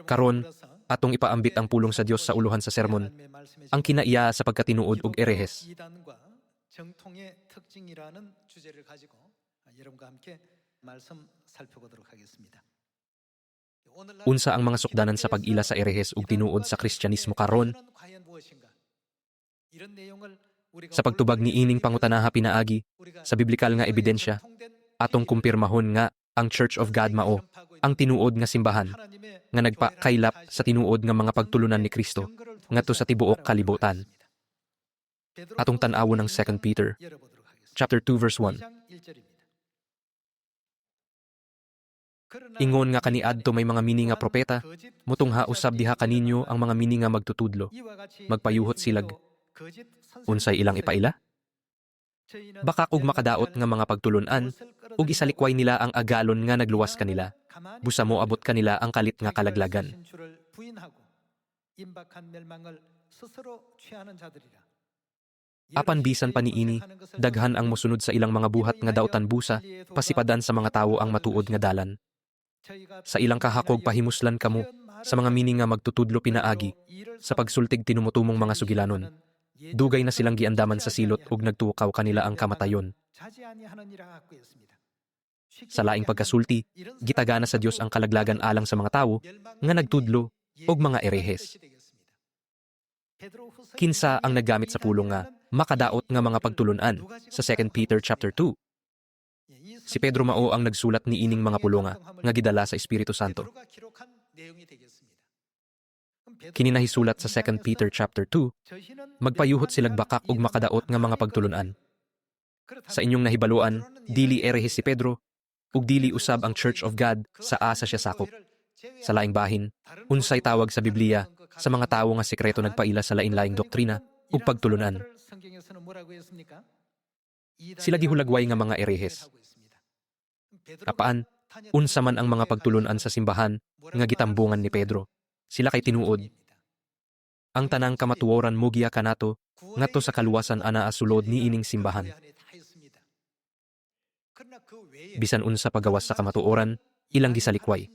Karon, atong ipaambit ang pulong sa Dios sa uluhan sa sermon, ang kinaiya sa pagkatinuod ug erehes. 정통의 특징이라는 주제를 가지고 여러분과 함께 말씀 살펴보도록 하겠습니다. Unsa ang mga sukdanan sa pag-ila sa erehes ug tinuod sa Kristyanismo karon? Sa pagtubag ni ining pangutanaha pinaagi, sa biblikal nga ebidensya, atong kumpirmahon nga ang Church of God mao, ang tinuod nga simbahan, nga nagpakaylap sa tinuod nga mga pagtulunan ni Kristo, ngadto sa tibuok kalibutan. Atong tan-awon ng 2 Peter, chapter 2, verse 1. Ingon nga kaniadto may mga mini nga propeta, mutungha usab diha kaninyo ang mga mini nga magtutudlo, magpayuhot silag. Unsay ilang ipaila? Baka ug makadaot nga mga pagtulunan, ug isalikway nila ang agalon nga nagluwas kanila. Busa mo abot kanila ang kalit nga kalaglagan. Apan bisan pa niini, daghan ang mosunod sa ilang mga buhat nga daotan busa, pasipadan sa mga tawo ang matuod nga dalan. Sa ilang kahakog pahimuslan kamo, sa mga mini nga magtutudlo pinaagi, sa pagsultig tinumutumong mga sugilanon. Dugay na silang giandaman sa silot ug nagtukaw kanila ang kamatayon. Sa laing pagkasulti, gitagana sa Dios ang kalaglagan alang sa mga tawo nga nagtudlo ug mga erehes. Kinsa ang naggamit sa pulong nga makadaot nga mga pagtulunan sa 2 Peter chapter 2. Si Pedro mao ang nagsulat ni ining mga pulonga nga gidala sa Espiritu Santo. Kini nahisulat sa 2 Peter chapter 2, magpayuhot silag bakak ug makadaot nga mga pagtulunan. Sa inyong nahibaluan, dili erehes si Pedro ug dili usab ang Church of God sa asa siya sakop. Sa laing bahin, unsay tawag sa Biblia sa mga tawo nga sekreto nagpaila sa lain-laing doktrina ug pagtulunan. Sila gihulagway nga mga erehes. Apaan, unsa man ang mga pagtulunan sa simbahan nga gitambungan ni Pedro. Sila kay tinuod. Ang tanang kamatuoran mugiya kanato ngadto sa kaluwasan anaa sulod ni ining simbahan. Bisan unsa pagawas sa kamatuoran, ilang gisalikway.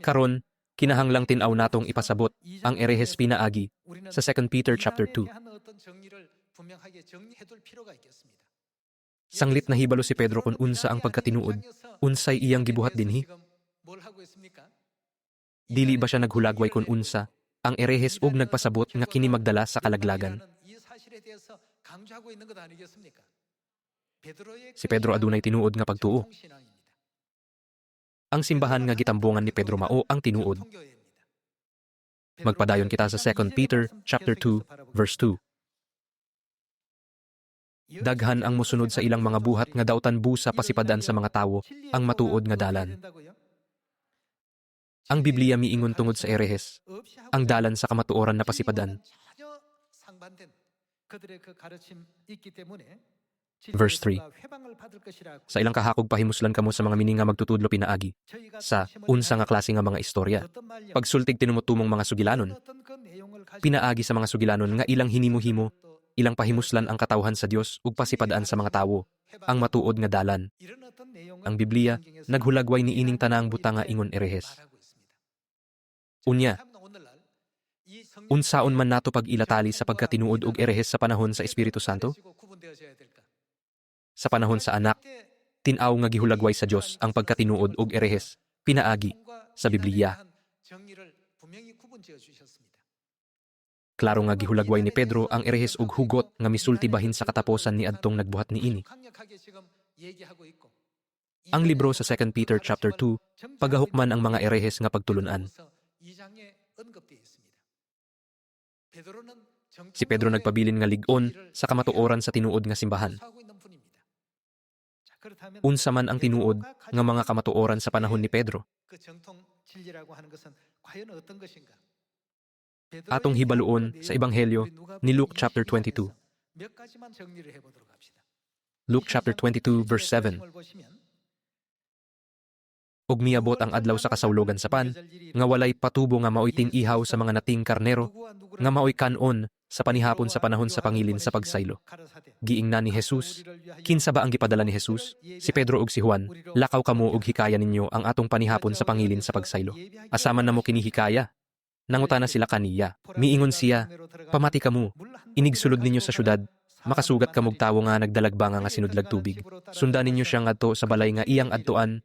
Karon, kinahanglang tin-aw natong ipasabot ang erehes pinaagi sa 2 Peter chapter 2. Sanglit na hibalo si Pedro kung unsa ang pagkatinuod, unsay iyang gibuhat dinhi. Dili ba siya naghulagway kung unsa ang erehes ug nagpasabot nga kini magdala sa kalaglagan? Si Pedro adunay tinuod nga pagtuo. Ang simbahan nga gitambungan ni Pedro mao ang tinuod. Magpadayon kita sa 2 Peter chapter 2 verse 2. Daghan ang mosunod sa ilang mga buhat nga daotan busa pasipadan sa mga tawo ang matuod nga dalan. Ang Biblia miingon tungod sa erehes, ang dalan sa kamatuoran na pasipadan. Verse 3. Sa ilang kahakog pahimuslan kamo sa mga mini nga magtutudlo pinaagi, sa unsa nga klase nga mga istorya. Pagsultig tinumutumong mga sugilanon, pinaagi sa mga sugilanon nga ilang hinimo-himo, ilang pahimuslan ang katawhan sa Dios ug pasipadaan sa mga tawo, ang matuod nga dalan. Ang Biblia, naghulagway ni ining tanang butang nga ingon erehes. Unya, unsaon man nato pag-ilatali sa pagkatinuod ug erehes sa panahon sa Espiritu Santo? Sa panahon sa anak, tin-aw nga gihulagway sa Dios ang pagkatinuod ug erehes, pinaagi sa Biblia. Klaro nga gihulagway ni Pedro ang erehes ug hugot nga misulti bahin sa kataposan ni adtong nagbuhat niini. Ang libro sa 2 Peter chapter 2 pagahukman ang mga erehes nga pagtulunan. Si Pedro nagpabilin nga lig-on sa kamatuoran sa tinuod nga simbahan. Unsa man ang tinuod nga mga kamatuoran sa panahon ni Pedro? Atong hibaluon sa Ebanghelyo ni Luke chapter 22. Luke chapter 22 verse 7. Og miabot ang adlaw sa kasawlogan sa pan, nga walay patubo nga maoy ting ihaw sa mga nating karnero, nga maoy kanon Sa panihapon sa panahon sa pangilin sa pagsaylo. Giingnan ni Jesus, kinsa ba ang gipadala ni Jesus? Si Pedro ug si Juan, lakaw kamo ug hikaya ninyo ang atong panihapon sa pangilin sa pagsaylo. Asaman namo kini hikaya. Nangutana sila kaniya. Miingon siya, pamati kamo, inigsulod ninyo sa syudad, makasugat kamog tawo nga nagdalagbanga nga sinudlag tubig. Sundan ninyo siya ngadto sa balay nga iyang adtuan,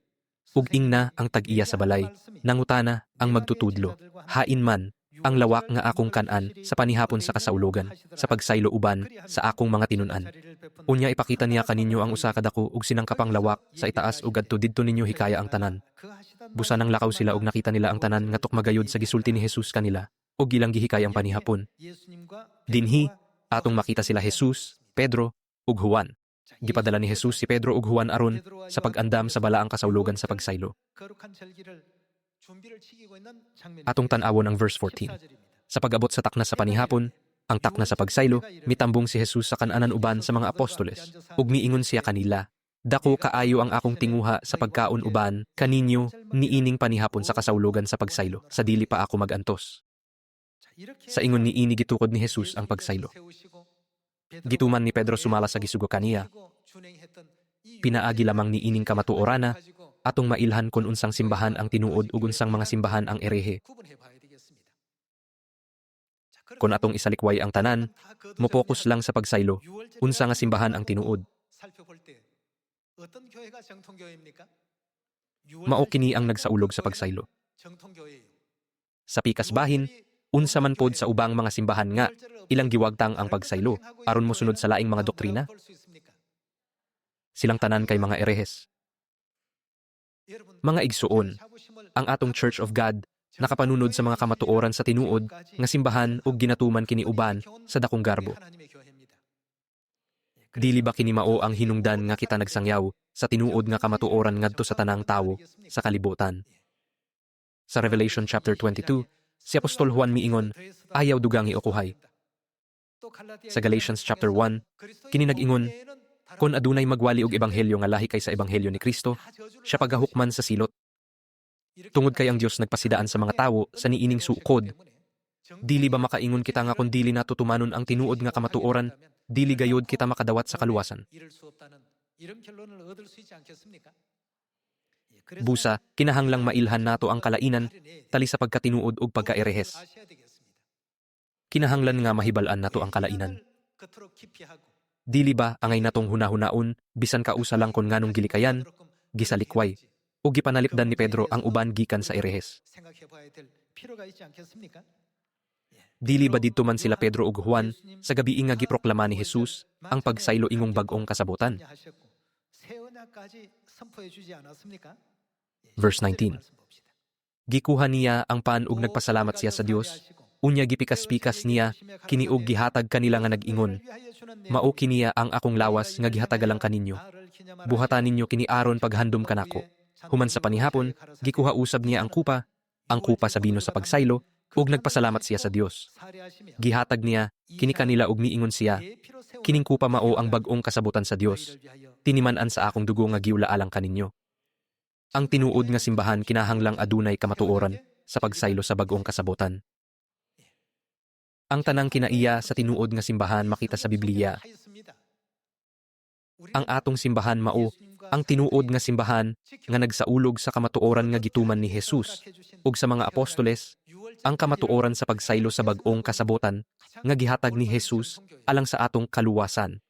ug ingna ang tag-iya sa balay. Nangutana ang magtutudlo, hain man, ang lawak nga akong kanan sa panihapon sa kasaulogan, sa pagsaylo uban sa akong mga tinunan. Unya ipakita niya kaninyo ang usa kadako ug sinangkapang lawak sa itaas ug adto didto ninyo hikaya ang tanan. Busa nang lakaw sila ug nakita nila ang tanan nga tukmagayod sa gisulti ni Jesus kanila ug ilang gihikay ang panihapon. Dinhi atong makita sila Jesus, Pedro ug Juan. Gipadala ni Jesus si Pedro ug Juan aron sa pag-andam sa balaang kasaulogan sa pagsaylo. Atong tan-awon ang verse 14. Sa pag-abot sa takna sa panihapon, ang takna sa pagsaylo, mitambong si Jesus sa kananan uban sa mga apostoles, ug miingon siya kanila, dako kaayo ang akong tinguha sa pagkaon uban kaninyo niining panihapon sa kasaulogan sa pagsaylo, sa dili pa ako magantos. Sa ingon niini gitukod ni Jesus ang pagsaylo. Gituman ni Pedro sumala sa gisugo kaniya. Pinaagi lamang niining kamatuorana, atong mailhan kon unsang simbahan ang tinuod ug unsang mga simbahan ang erehe. Kon atong isalikway ang tanan, mopokus lang sa pagsaylo, unsa nga simbahan ang tinuod. Mao kini ang nagsaulog sa pagsaylo. Sa pikas bahin, unsa man pod sa ubang mga simbahan nga ilang giwagtang ang pagsaylo aron mosunod sa laing mga doktrina. Silang tanan kay mga erehes. Mga igsuon, ang atong Church of God nakapanunod sa mga kamatuoran sa tinuod nga simbahan ug ginatuman kini uban sa dakong garbo. Dili ba kini mao ang hinungdan nga kita nagsangyaw sa tinuod nga kamatuoran ngadto sa tanang tawo sa kalibutan? Sa Revelation chapter 22, si Apostol Juan miingon, ayaw dugang iokuhay. Sa Galatians chapter 1, kini nag-ingon, kon adunay magwali og ebanghelyo nga lahi kaysa ebanghelyo ni Kristo, siya pagahukman sa silot. Tungod kay ang Dios nagpasidaan sa mga tawo sa niining suukod. Dili ba makaingon kita nga kun dili nato tumanon ang tinuod nga kamatuoran, dili gayod kita makadawat sa kaluwasan. Busa, kinahanglang mailhan nato ang kalainan tali sa pagkatinuod ug pagkaerehes. Kinahanglan nga mahibal-an nato ang kalainan. Dili ba angay natong hunahunaon bisan kausa lang kon nganong gilikayan, gisalikway, ug gipanalipdan ni Pedro ang uban gikan sa erehes. Dili ba didto man sila Pedro ug Juan sa gabii nga giproklama ni Jesus ang pagsaylo ingong bag-ong kasabutan? Verse 19. Gikuha niya ang pan ug nagpasalamat siya sa Dios, unya gipikas-pikas niya kini ug gihatag kanila nga nag-ingon, mao kiniya ang akong lawas nga gihatagalang kaninyo. Buhatan ninyo kini aron paghandom kanako. Human sa panihapon, gikuha usab niya ang kupa sa bino sa pagsaylo, ug nagpasalamat siya sa Dios. Gihatag niya kini kanila ug miingon siya, kining kupa mao ang bag-ong kasabutan sa Dios. Tiniman-an sa akong dugo nga giulaalang kaninyo. Ang tinuod nga simbahan kinahanglang adunay kamatuoran sa pagsaylo sa bag-ong kasabutan. Ang tanang kinaiya sa tinuod nga simbahan makita sa Biblia. Ang atong simbahan mao ang tinuod nga simbahan nga nagsaulog sa kamatuoran nga gituman ni Jesus ug sa mga apostoles, ang kamatuoran sa pagsaylo sa bag-ong kasabutan nga gihatag ni Jesus alang sa atong kaluwasan.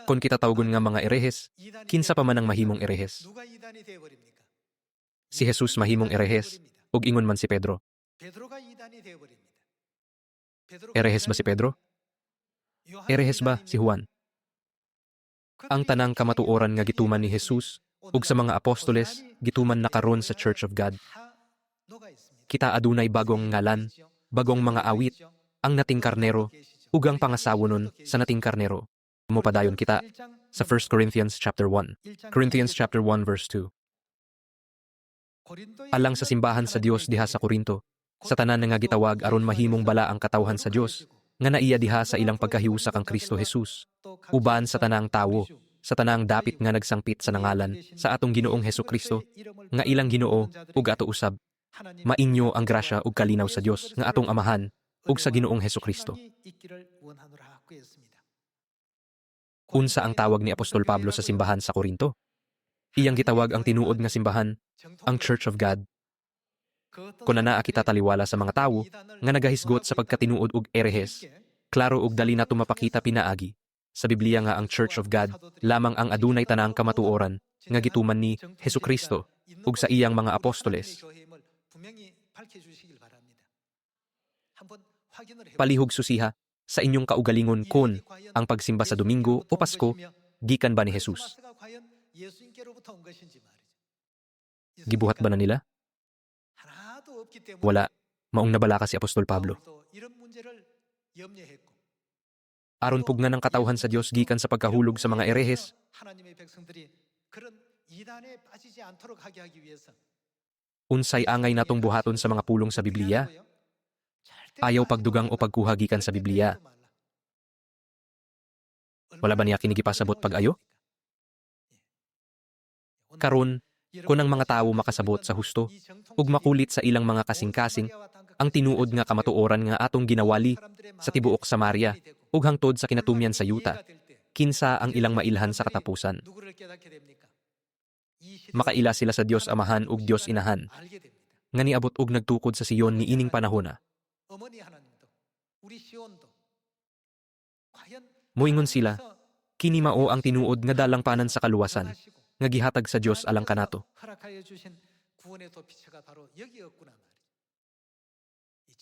Kon kita tawgon nga mga erehes, kinsa pa man ang mahimong erehes? Si Jesus mahimong erehes ug ingon man si Pedro. Erehes ba si Pedro? Erehes ba si Juan? Ang tanang kamatuoran nga gituman ni Jesus ug sa mga apostoles gituman na karon sa Church of God. Kita adunay bagong ngalan, bagong mga awit, ang nating karnero ug ang pangasawonon sa nating karnero. Mopadayon kita sa 1 Corinthians chapter 1. Corinthians chapter 1 verse 2. Alang sa simbahan sa Dios diha sa Korinto, sa tanan nga gitawag aron mahimong bala ang katawhan sa Dios, nga naiya diha sa ilang pagkahiusa kang Kristo Jesus, uban sa tanang tawo, sa tanang dapit nga nagsangpit sa nangalan sa atong Ginoong Hesukristo, nga ilang Ginoo ug ato usab, mainyo ang grasya ug kalinaw sa Dios nga atong Amahan ug sa Ginoong Hesukristo. 원하노라 하고 했습니다. Unsa ang tawag ni Apostol Pablo sa simbahan sa Korinto? Iyang gitawag ang tinuod nga simbahan, ang Church of God. Kung naa kita taliwala sa mga tawo, nga nagahisgot sa pagkatinuod og erehes, klaro og dali na tumapakita pinaagi. Sa Biblia nga ang Church of God, lamang ang adunay tanang kamatuoran, nga gituman ni Hesukristo, ug sa iyang mga apostoles. Palihog susiha, sa inyong kaugalingon kon ang pagsimba sa Domingo o Pasko, gikan ba ni Jesus? Gibuhat ba na nila? Wala. Maong nabalaka si Apostol Pablo. Aron pugna ng katawhan sa Dios gikan sa pagkahulog sa mga erehes, unsay angay natong buhaton sa mga pulong sa Biblia? Ayaw pagdugang o pagkuha gikan sa Biblia. Wala ba niya kinigipasabot pag-ayo? Karon, kung ang mga tawo makasabot sa husto, ug makulit sa ilang mga kasing-kasing, ang tinuod nga kamatuoran nga atong ginawali sa tibuok Samaria, ug hangtod sa kinatumyan sa yuta, kinsa ang ilang mailhan sa katapusan. Makaila sila sa Dios Amahan ug Dios Inahan, nga niabot og nagtukod sa Siyon ni ining panahona. Moingon sila, kini mao ang tinuod nga dalang panan sa kaluwasan, nga gihatag sa Dios alang kanato.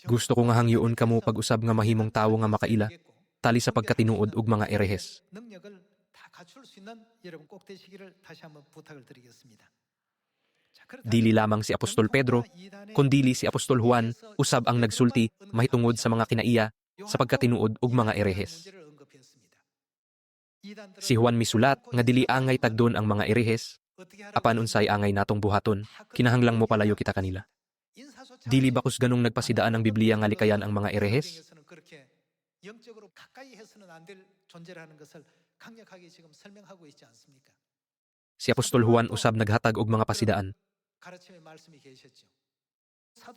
Gusto ko nga hangyoon kamo pag-usab nga mahimong tawo nga makaila, tali sa pagkatinuod ug mga erehes. Dili lamang si Apostol Pedro, kundili si Apostol Juan, usab ang nagsulti mahitungod sa mga kinaiya sa pagkatinuod ug mga erehes. Si Juan misulat nga dili angay tagdon ang mga erehes, apan unsay angay natong buhaton, kinahanglang mo palayo kita kanila. Dili ba kus ganong nagpasidaan ang Biblia nga likayan ang mga erehes? Si Apostol Juan usab naghatag og mga pasidaan.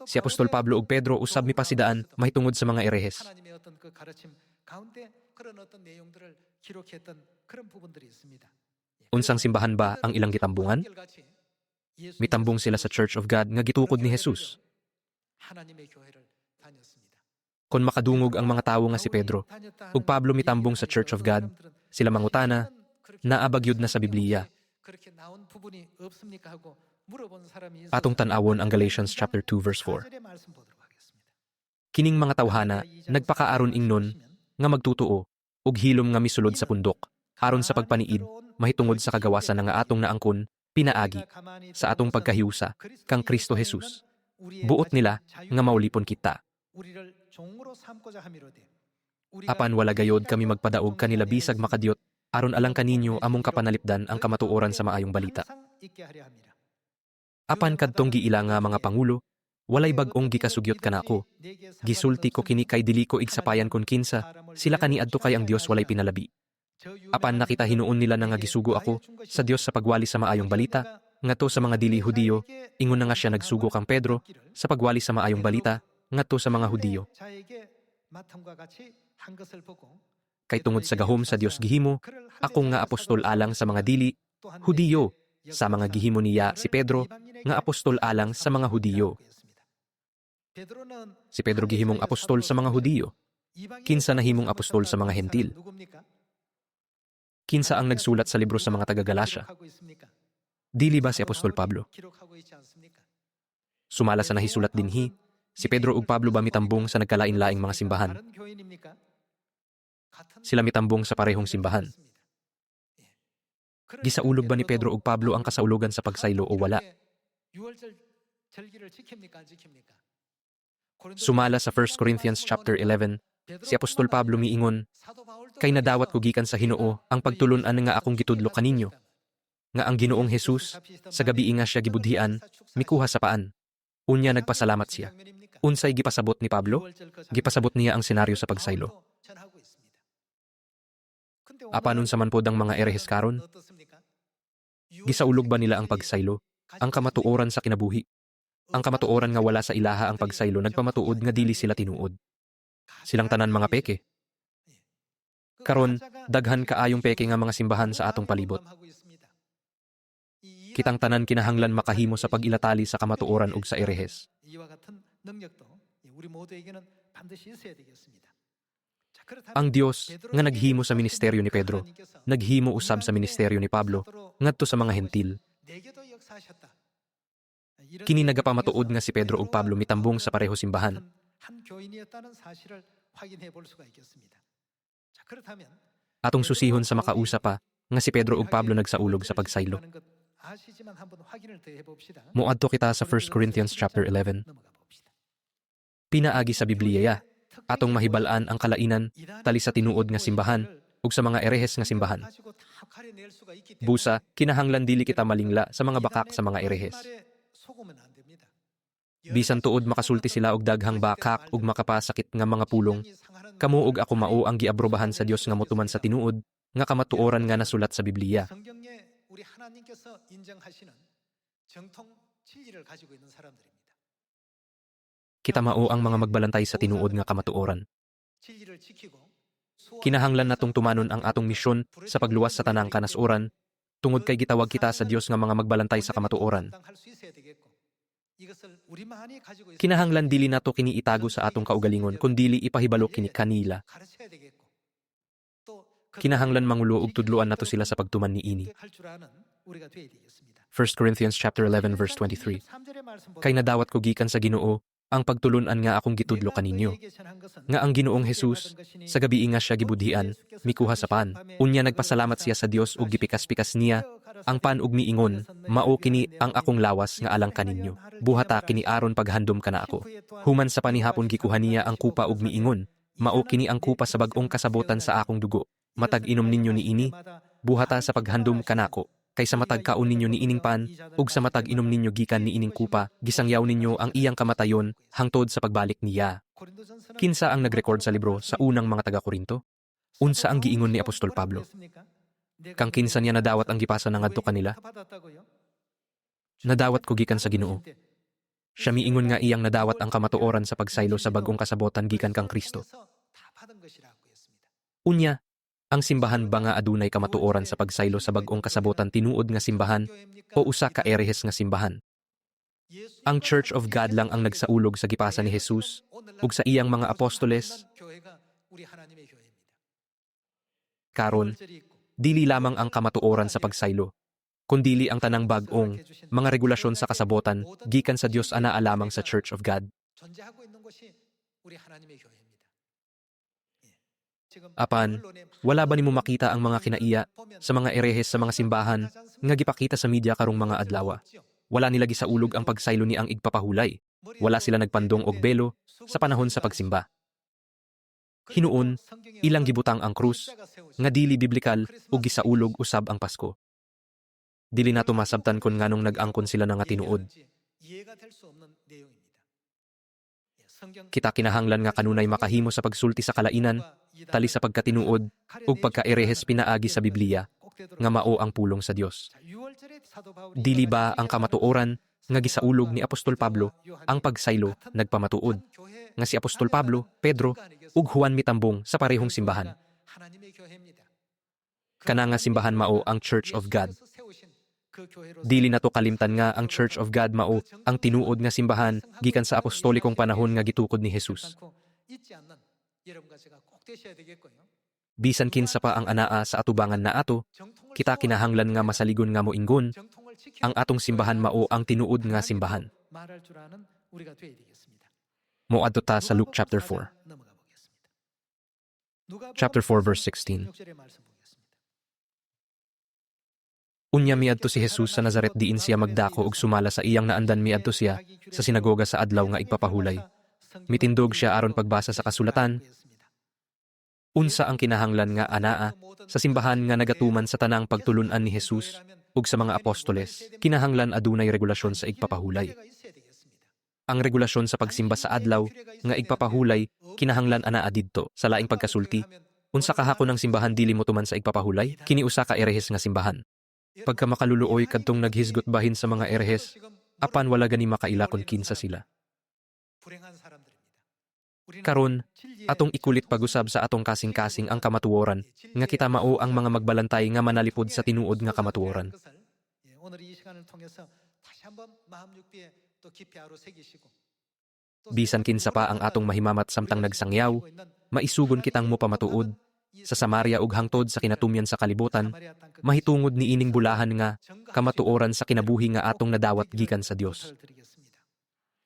Si Apostol Pablo ug Pedro usab mipasidaan mahitungod sa mga erehes. Unsang simbahan ba ang ilang gitambungan? Mitambong sila sa Church of God nga gitukod ni Jesus. Kung makadungog ang mga tawo nga si Pedro ug Pablo mitambong sa Church of God, sila mangutana, naabagyod na sa Biblia. Atong tan-awon ang Galatians chapter 2 verse 4. Kining mga tawhana nagpakaaron ingnon nga magtutuo ug hilom nga misulod sa pundok aron sa pagpaniid mahitungod sa kagawasan nga atong naangkon pinaagi sa atong pagkahiusa kang Kristo Jesus. Buot nila nga maulipon kita. Apan wala gayod kami magpadaog kanila bisag makadiot aron alang kaninyo among kapanalipdan ang kamatuoran sa maayong balita. Apan kadtong giila nga mga pangulo, walay bag-ong gikasugyot kanako. Gisulti ko kini kay dili ko igsapayan kon kinsa, sila kaniadto kay ang Dios walay pinalabi. Apan nakita hinuon nila na nga gisugo ako sa Dios sa pagwali sa maayong balita, ngadto sa mga dili Hudiyo, ingon na nga siya nagsugo kang Pedro sa pagwali sa maayong balita, ngadto sa mga Hudiyo. Kay tungod sa gahom sa Dios gihimo, ako nga apostol alang sa mga dili Hudiyo, sa mga gihimo niya si Pedro nga apostol alang sa mga Hudiyo. Si Pedro gihimong apostol sa mga Hudiyo. Kinsa nahimong apostol sa mga Hentil? Kinsa ang nagsulat sa libro sa mga taga-Galasya? Dili ba si Apostol Pablo? Sumala sa nahisulat dinhi, si Pedro ug Pablo ba mitambong sa nagkalain-laing mga simbahan? Sila mitambong sa parehong simbahan. Gisaulog ba ni Pedro ug Pablo ang kasaulogan sa pagsaylo o wala? Sumala sa 1 Corinthians chapter 11, si Apostol Pablo miingon, kay nadawat ko gikan sa Ginoo ang pagtulunan nga akong gitudlo kaninyo, nga ang Ginoong Jesus, sa gabi nga siya gibudhian, mikuha sa paan. Unya nagpasalamat siya. Unsay gipasabot ni Pablo? Gipasabot niya ang senaryo sa pagsaylo. Apanon sa man pod ang mga erehes karon? Gisaulog ba nila ang pagsaylo? Ang kamatuoran sa kinabuhi? Ang kamatuoran nga wala sa ilaha ang pagsaylo nagpamatuod nga dili sila tinuod. Silang tanan mga peke. Karon, daghan kaayong peke nga mga simbahan sa atong palibot. Kitang tanan kinahanglan makahimo sa pag-ilatali sa kamatuoran ug sa erehes. Ang Dios nga naghimo sa ministeryo ni Pedro, naghimo usab sa ministeryo ni Pablo, ngadto sa mga hentil. Kini nagapamatuod nga si Pedro ug Pablo mitambong sa pareho simbahan. Atong susihon sa makausa pa nga si Pedro ug Pablo nagsaulog sa pagsaylo. Muadto kita sa 1 Corinthians chapter 11. Pinaagi sa Biblia, atong mahibal-an ang kalainan tali sa tinuod nga simbahan ug sa mga erehes nga simbahan. Busa, kinahanglan dili kita malingla sa mga bakak sa mga erehes. Bisan tuod makasulti sila og daghang bakak ug makapasakit nga mga pulong, kamo ug ako mao ang giabrobahan sa Dios nga motuman sa tinuod nga kamatuoran nga nasulat sa Biblia. Kita mao ang mga magbalantay sa tinuod nga kamatuoran. Kinahanglan natong tumanon ang atong misyon sa pagluwas sa tanang kanasuran, tungod kay gitawag kita sa Dios nga mga magbalantay sa kamatuoran. Kinahanglan dili nato kini itago sa atong kaugalingon, kundili ipahibalo kini kanila. Kinahanglan mangulo ug tudloan nato sila sa pagtuman niini. 1 Corinthians chapter 11 verse 23. Kay nadawat ko gikan sa Ginoo ang pagtulunan nga akong gitudlo kaninyo. Nga ang Ginoong Hesus sa gabii nga siya gibudhian, mikuha sa pan. Unya nagpasalamat siya sa Dios ug gipikas-pikas niya ang pan ug miingon, mao kini ang akong lawas nga alang kaninyo. Buhata kini aron paghandom kana ako. Human sa panihapon gikuha niya ang kupa ug miingon, mao kini ang kupa sa bag-ong kasabotan sa akong dugo. Matag inom ninyo niini, buhata sa paghandom kanako. Kaysa matag kaon ninyo ni ining pan, ug sa matag inom ninyo gikan ni ining kupa, gisangyaw ninyo ang iyang kamatayon hangtod sa pagbalik niya. Kinsa ang nagrecord sa libro sa unang mga taga-Korinto? Unsa ang giingon ni Apostol Pablo? Kang kinsa niya nadawat ang gipasa na ngadto kanila? Nadawat ko gikan sa Ginoo. Siya miingon nga iyang nadawat ang kamatuoran sa pagsaylo sa bag-ong kasabotan gikan kang Kristo. Unya, ang simbahan ba nga adunay kamatuoran sa pagsaylo sa bag-ong kasabotan tinuod nga simbahan o usa ka erehes nga simbahan? Ang Church of God lang ang nagsaulog sa gipasa ni Jesus ug sa iyang mga apostoles. Karon, dili lamang ang kamatuoran sa pagsaylo, kundili ang tanang bag-ong mga regulasyon sa kasabotan gikan sa Dios ana alamang sa Church of God. Apan, wala ba nimo makita ang mga kinaiya sa mga erehes sa mga simbahan nga gipakita sa media karong mga adlaw? Wala nila gisaulog ang pagsaylo ni ang igpapahulay. Wala sila nagpandong og belo sa panahon sa pagsimba. Hinuon, ilang gibutang ang krus nga dili biblikal ug gisaulog usab ang Pasko. Dili nato masabtan kon nganong nag-angkon sila nga tinuod. Kita kinahanglan nga kanunay makahimo sa pagsulti sa kalainan, tali sa pagkatinuod, ug pagka-erehes pinaagi sa Biblia, nga mao ang pulong sa Dios. Dili ba ang kamatuoran nga gisaulog ni Apostol Pablo ang pagsaylo nagpamatuod, nga si Apostol Pablo, Pedro, ug Juan mitambong sa parehong simbahan. Kana nga simbahan mao ang Church of God. Dili nato kalimtan nga ang Church of God mao ang tinuod nga simbahan gikan sa apostolikong panahon nga gitukod ni Jesus. Bisan kinsa pa ang anaa sa atubangan na ato, kita kinahanglan nga masaligon nga moinggon, ang atong simbahan mao ang tinuod nga simbahan. Moadto ta sa Luke chapter 4. Chapter 4 verse 16. Unya miadto si Jesus sa Nazaret diin siya magdako ug sumala sa iyang naandan miadto siya sa sinagoga sa adlaw nga igpapahulay. Mitindog siya aron pagbasa sa kasulatan. Unsa ang kinahanglan nga anaa sa simbahan nga nagatuman sa tanang pagtulunan ni Jesus ug sa mga apostoles, kinahanglan adunay regulasyon sa igpapahulay. Ang regulasyon sa pagsimba sa adlaw nga igpapahulay kinahanglan anaa didto sa laing pagkasulti. Unsa kahakon ng simbahan dili motuman sa igpapahulay? Kini usa ka erehes nga simbahan. Pagka makaluluoy kadtong naghisgot bahin sa mga erehes, apan wala gani makaila kon kinsa sila. Karon, atong ikulit pag-usab sa atong kasing-kasing ang kamatuoran, nga kita mao ang mga magbalantay nga manalipod sa tinuod nga kamatuoran. 오늘 이 시간을 통해서 다시 한번 마음 육비에 또 깊이 아로새기시고 Bisan kinsa pa ang atong mahimamat samtang nagsangyaw, maisugon kitang mo pamatuod, sa Samaria ug hangtod sa kinatumyan sa kalibutan, mahitungod ni ining bulahan nga, kamatuoran sa kinabuhi nga atong nadawat gikan sa Dios.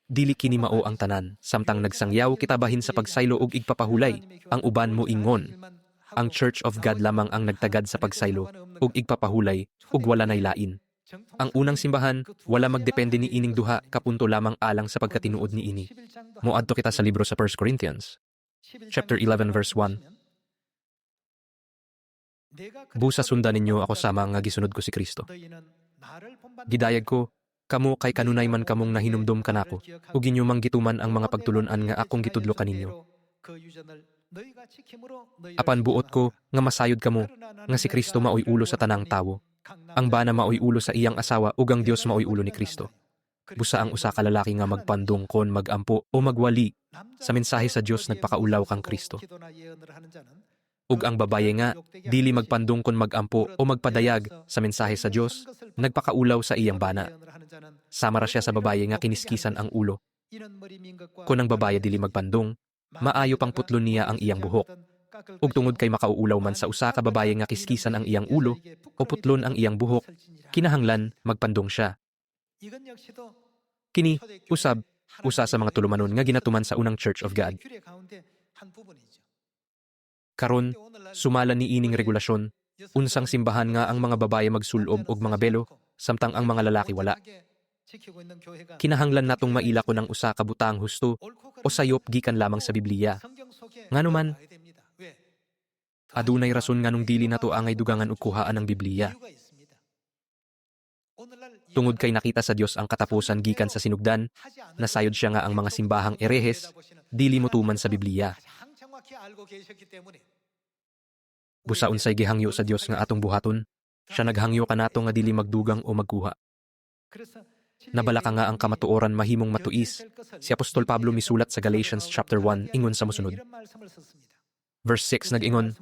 Dili kini mao ang tanan, samtang nagsangyaw kita bahin sa pagsaylo ug igpapahulay, ang uban mo ingon. Ang Church of God lamang ang nagtagad sa pagsaylo ug igpapahulay ug wala nay lain. Ang unang simbahan, wala magdepende ni ining duha kapunto lamang alang sa pagkatinuod ni ini. Moadto kita sa libro sa 1 Corinthians, chapter 11 verse 1. Busa sundan ninyo ako sama nga gisunod ko si Kristo. Gidayag ko, kamo kay kanunay man kamong nahinumdom kanako, ug inyo manggituman ang mga pagtulunan nga akong gitudlo kaninyo. Apan buot ko nga masayod kamo nga si Kristo maoy ulo sa tanang tawo. Ang bana maoy ulo sa iyang asawa ug ang Dios maoy ulo ni Kristo. Busa ang usa ka lalaki nga magpandong kon magampo o magwali sa mensahe sa Dios nagpakaulaw kang Kristo. Ug ang babaye nga dili magpandong kon magampo o magpadayag sa mensahe sa Dios nagpakaulaw sa iyang bana. Sama ra siya sa babaye nga kiniskisan ang ulo. Kon ang babaye dili magpandong, maayo pang putlon niya ang iyang buhok. Ug tungod kay makauulaw man sa usa ka babaye nga kiskisan ang iyang ulo o putlon ang iyang buhok, kinahanglan magpandong siya. Kini usab usa sa mga tulumanon nga ginatuman sa unang Church of God. Karon, sumala ni ining regulasyon, unsang simbahan nga ang mga babaye magsulob og mga belo, samtang ang mga lalaki wala. Kinahanglan natong maila ko ng usa ka butang husto o sayop gikan lamang sa Biblia. Nganuman, adunay rason nganong dili nato angay dugangan og kuhaan ang Biblia. Tungod kay nakita sa Dios ang katapusan gikan sa sinugdan, nasayod siya nga ang mga simbahang erehes, dili motuman sa Biblia. Busa unsay gihangyo sa Dios nga atong buhaton, siya naghangyo kanato nga dili magdugang o magkuha. Nabalaka nga ang kamatuoran mahimong matuis. Si Apostol Pablo misulat sa Galatians chapter 1 ingon sa mosunod. Verse 6 nag-ingon,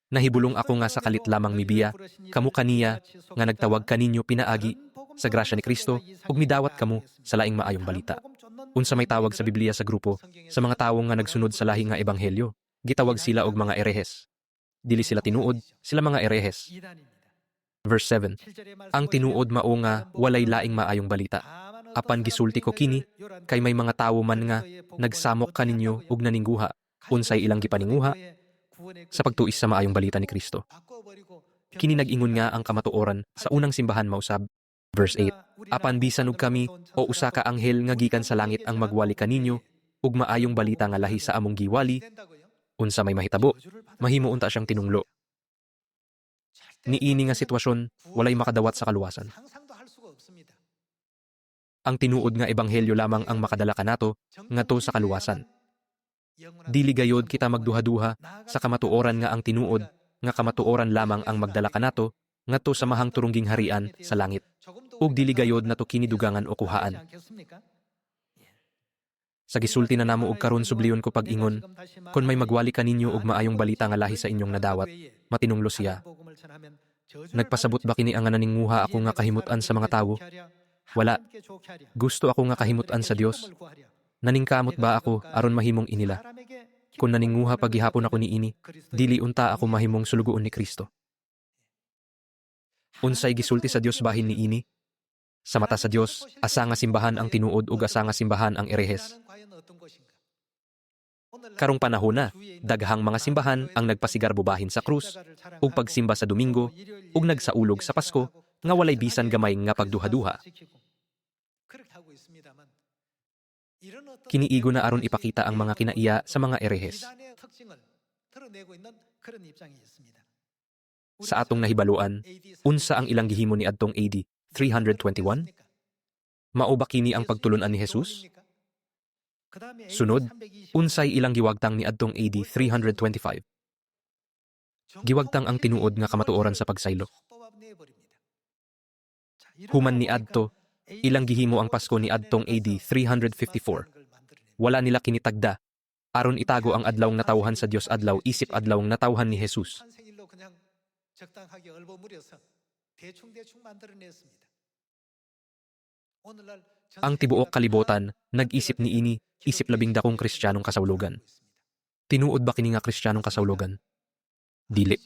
Nahibulong ako nga sa kalit lamang mibiya, kamo kaniya nga nagtawag kaninyo pinaagi sa grasya ni Kristo ug midawat kamo sa laing maayong balita. Unsa may tawag sa Biblia sa grupo sa mga tawo nga nagsunod sa lahi nga ebanghelyo, gitawag sila og mga erehes. Dili sila tinuod, sila mga erehes. Verse 7. Ang tinuod mao nga walay laing maayong balita. Apan gisulti ko kini kay may mga tawo man nga nagsamok kaninyo ug naningguha unsay ilang gipaninguha sa pagtuis sa maayong balita ni Kristo. Kini nag-ingon nga ang kamatuoran sa unang simbahan mausab. Verse 8. Apan bisan ug kami o usa ka anghel nga gikan sa langit ang magwali kaninyo ug maayong balita nga lahi sa among giwali, unsa may mahitabo, mahimo unta siyang tinunglo. Niini nga sitwasyon walay makadawat sa kaluwasan. Ang tinuod nga ebanghelyo lamang ang makadala kanato ngadto sa kaluwasan. Dili gayod kita magduha-duha sa kamatuoran nga ang tinuod nga kamatuoran lamang ang magdala kanato ngadto sa mahang turungging harian sa langit. Ug dili gayod nato kini dugangan o kuhaan. Sa gisulti na namo og karon subliyon ko pag-ingon, kon may magwali kaninyo og maayong balita nga lahi sa inyong nadawat, matinunglo siya. Nagpasabot ba kini ang naninguha ako nga kahimutan sa mga tawo? Wala. Gusto ako nga kahimutan sa Dios. Naningkamot ba ako aron mahimong inila? Kung naninguha paghihapon ako ni ini, dili unta ako mahimong sulugoon ni Kristo. Unsay gisulti sa Dios bahin ni ini? Sa mata sa Dios, asa nga simbahan ang tinuod ug asa nga simbahan ang erehes. Karong panahon na, daghang mga simbahan ang nagpasigarbo bahin sa krus, ug pagsimba sa Domingo, ug nagsaulog sa Pasko, nga walay bisan gamay nga pagduha-duha. Kiniigo na aron ipakita ang mga kinaiya sa mga erehes. Sa atong nahibaluan, unsa ang ilang gihimo ni adtong AD 321? Mao ba kini ang pagtulunan ni Jesus? Sunod, unsay ilang giwagtang ni adtong AD 325? Giwagtang ang tinuod nga kamatuoran sa pagsaylo. Human ni adto, ilang gihimo ang Pasko ni adtong AD 354. wala nila kinitagda. Aron itago ang adlawng natawhan sa Dios adlaw isip adlawng natawhan ni Jesus. 탄생일로 그냥 적당하게 얼버무려서 대충 만들어냈습니다. 오늘날 전 Ang tibuok kalibutan, nag-isip ni ini, isip labing dakong kristyanong kasawlogan. Tinuod ba kini nga kristyanong kasawlogan? Dili.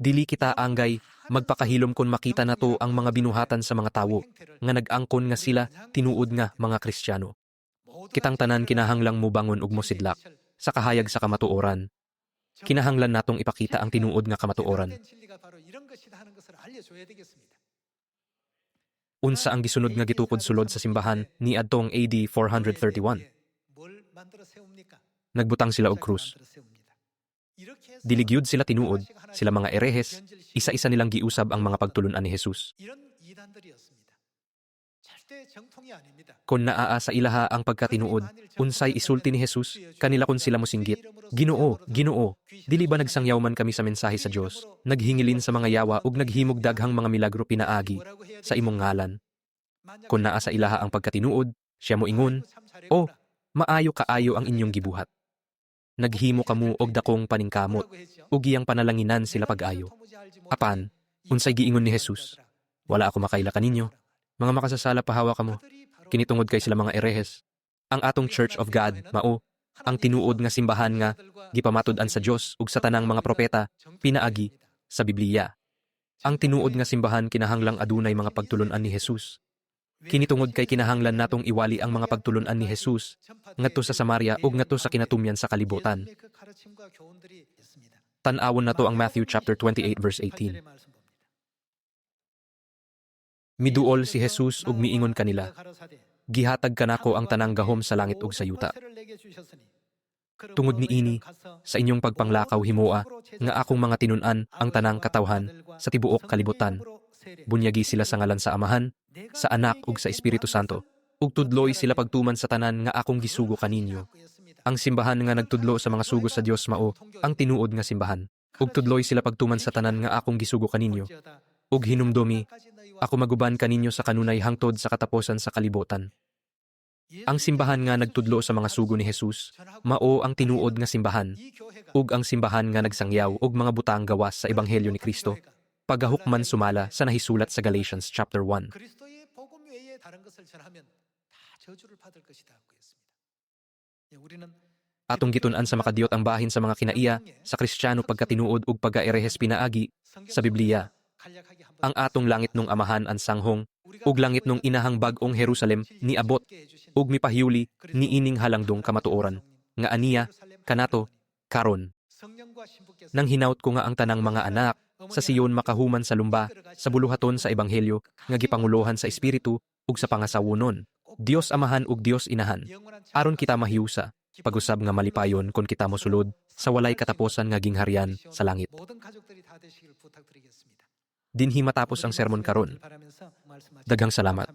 Dili kita anggay, magpakahilom kon makita nato ang mga binuhatan sa mga tawo, nga nag-angkon nga sila, tinuod nga mga kristyano. Kitang tanan kinahanglang mo bangon ug mosidlak, sa kahayag sa kamatuoran. Kinahanglan natong ipakita ang tinuod nga kamatuoran. Unsa ang gisunod nga gitukod sulod sa simbahan ni adtong AD 431. Nagbutang sila og krus. Diligyud sila tinuod, sila mga erehes, isa-isa nilang giusab ang mga pagtulunan ni Jesus. Kung naa sa ilaha ang pagkatinuod, unsay isulti ni Jesus, kanila kun sila mosinggit, Ginoo, Ginoo, dili ba nagsangyaw man kami sa mensahe sa Dios, naghingilin sa mga yawa ug naghimog daghang mga milagro pinaagi sa imong ngalan. Kung naa sa ilaha ang pagkatinuod, siya mo ingon, "Oh, maayo kaayo ang inyong gibuhat. Naghimo kamo og dakong paningkamot, ug iyang panalanginan sila pag-ayo." Apan, unsay giingon ni Jesus? Wala ako makaila kaninyo. Mga makasasala pahawa kamo. Kinitungod kay sila mga erehes. Ang atong Church of God, mao, ang tinuod nga simbahan nga, gipamatud-an sa Dios ug sa tanang mga propeta, pinaagi sa Biblia. Ang tinuod nga simbahan kinahanglang adunay mga pagtulunan ni Jesus. Kinitungod kay kinahanglan natong iwali ang mga pagtulunan ni Jesus ngadto sa Samaria ug ngadto sa kinatumyan sa kalibutan. Tan-awon nato ang Matthew chapter 28 verse 18. Miduol si Jesus ug miingon kanila, "Gihatag kanako ang tanang gahom sa langit ug sa yuta. Tungod ni ini, sa inyong pagpanglakaw himoa, nga akong mga tinun-an ang tanang katawhan sa tibuok kalibutan. Bunyagi sila sa ngalan sa Amahan, sa Anak ug sa Espiritu Santo, ug tudloy sila pagtuman sa tanan nga akong gisugo kaninyo." Ang simbahan nga nagtudlo sa mga sugo sa Dios mao, ang tinuod nga simbahan. Ug tudloy sila pagtuman sa tanan nga akong gisugo kaninyo. Ug hinumdomi, ako maguban kaninyo sa kanunay hangtod sa katapusan sa kalibutan. Ang simbahan nga nagtudlo sa mga sugo ni Jesus, mao ang tinuod nga simbahan, ug ang simbahan nga nagsangyaw og mga butang gawas sa ebanghelyo ni Kristo, pagahukman sumala sa nahisulat sa Galatians chapter 1. 그리스도의 복음 외에 다른 것을 전하면 다 저주를 받을 것이다 고 했습니다. 우리는 Atong gitun-an sa makadiyot ang bahin sa mga kinaiya, sa Kristiyano pagkatinuod ug pagka-erehes pinaagi, sa Biblia. Ang atong langit nung amahan ang sanghong, ug langit nung inahang bag-ong Jerusalem ni abot, ug mipahiuli ni ining halangdong kamatuoran, nga aniya, kanato, karon. Nang hinaut ko nga ang tanang mga anak, sa Siyon makahuman sa lumba, sa buluhaton sa ebanghelyo, nga gipangulohan sa espiritu, ug sa pangasawunon. Dios amahan ug Dios inahan, aron kita mahiusa, pag-usab nga malipayon kon kita mosulod, sa walay kataposan nga gingharian sa langit. Dinhi matapos ang sermon karon. Daghang salamat.